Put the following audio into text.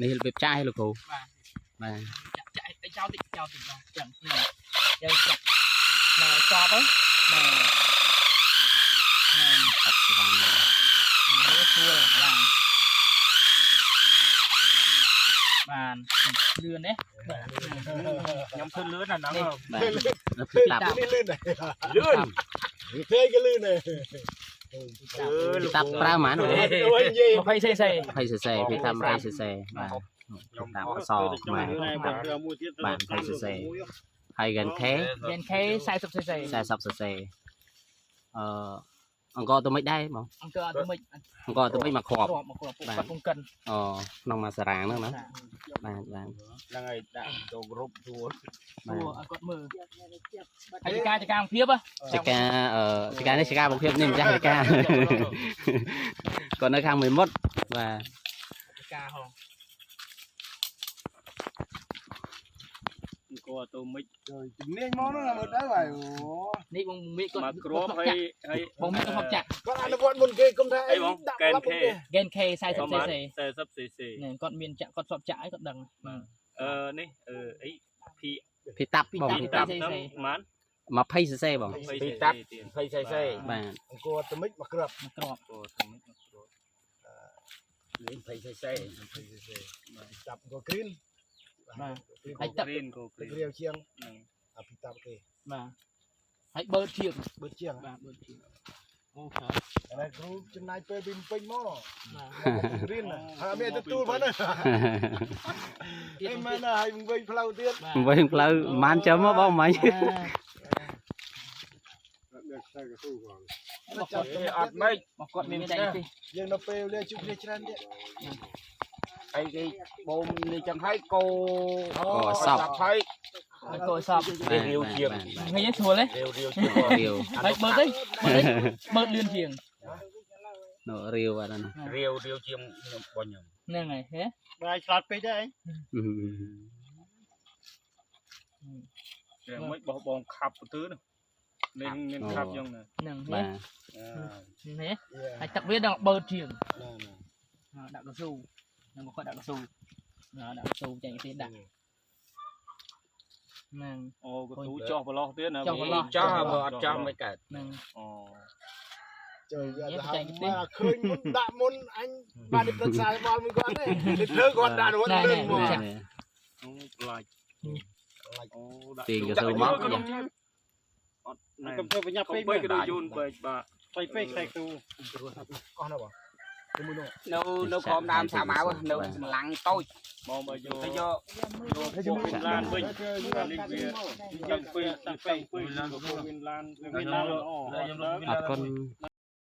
នេះរបៀបចាស់ហើយលោកគ្រូបាទចាក់ចោលតិចចឹងយើងចាក់នៅសពហ្នឹងអត់ស្វាងនេះស្រួលឡើងបានលឿនទេខ្ញុំធ្វើលឿនអាហ្នឹងបាទតាប់នេះលឿនដែរលឿន thế cái lươn này តាប់ប្រើហ្មង20 cc 20cc ពីតាម 20cc បាទតាមអសបាទ20cc ហើយ GNK 40cc 40cc អង្គទៅមិនដែរបងអង្គទៅមិនមកគ្រាប់មកគ្រាប់ពុកកិនក្នុងមួយសារ៉ាងហ្នឹងណាបាទហ្នឹងហើយដាក់ចូលគ្រប់ជួលឲ្យគាត់មើលហើយចការភាពចការនេះចការបងភាពនេះម្ចាស់ចការគាត់នៅខាងមួយមុតបាទចការហងគាត់ទៅមិនជំនាញមកនោះមើលទៅហើយនេះបងមីគាត់មកគ្រាប់ហើយបងមីគាត់ចាក់គាត់អនុវត្តមុនគេគុំថាអីបងGNK 40cc 40cc នេះគាត់មានចាក់គាត់ស្បចាក់ឲ្យគាត់ដឹងនេះអីពីតាប់បងពីតាប់ហ្នឹងប៉ុន្មាន 20cc បងពីតាប់ 20cc បាទគាត់ទៅមិនមកគ្រាប់គាត់ទៅមិនមកគ្រាប់20cc ចាប់ក៏គ្រីនបាទហើយតាប់គ្រីនក៏គ្រីនរាវជាងហ្នឹងពីតាប់គេបាទហើយបើជាងបាទបើជាងអូខេហើយគ្រូចំណាយពេលពីពេញមកគ្រីនហើយមានទទួលផងណាគេមិនហើយវិញផ្លូវទៀតវិញផ្លូវមិនចាំមកបងមិញអត់មិនមកគាត់មានតែទីយើងនៅពេលលាជួបគ្នាច្រើនទៀតអីគេបូមនេះចឹងហើយកោសពហើយកោសពរាវជាងងាយស្រួលទេរាវហើយមើលទៅមើលលឿនជាងនោះរាវអត់ណារាវជាងខ្ញុំបងខ្ញុំហ្នឹងហើយហ៎បាយឆ្លាតពេកទេអីតែមិនបោះបងខាប់ទៅមានខាប់យ៉ាងណាហ្នឹងបាទនេះហើយទឹកវាដល់បើជាងដាក់កស៊ូនឹងមកគាត់ដាក់កស៊ូដាក់កស៊ូចេញទៀតដាក់ហ្នឹងអូកស៊ូចោះប្រឡោះទៀតណាចោះបើអត់ចោះមិនកើតហ្នឹងអូចូលយកចេញទៀតឃើញមុនដាក់មុនអញបានប្រឹក្សាបល់មួយគាត់ទេលើគាត់ដាក់រត់លើមកអូខ្លាចអូទាញកស៊ូមកអត់កុំធ្វើបញ្ញាពេកទៅយូនពេកបាទពេកតែទូអស់ណាបងនៅក្រោមដើមសាម៉ៅនៅសម្លាំងតូចមកមកយកទៅយកឡានវិញឡាននេះវាយ៉ាងពេកឡានវិញឡានល្អអរគុណ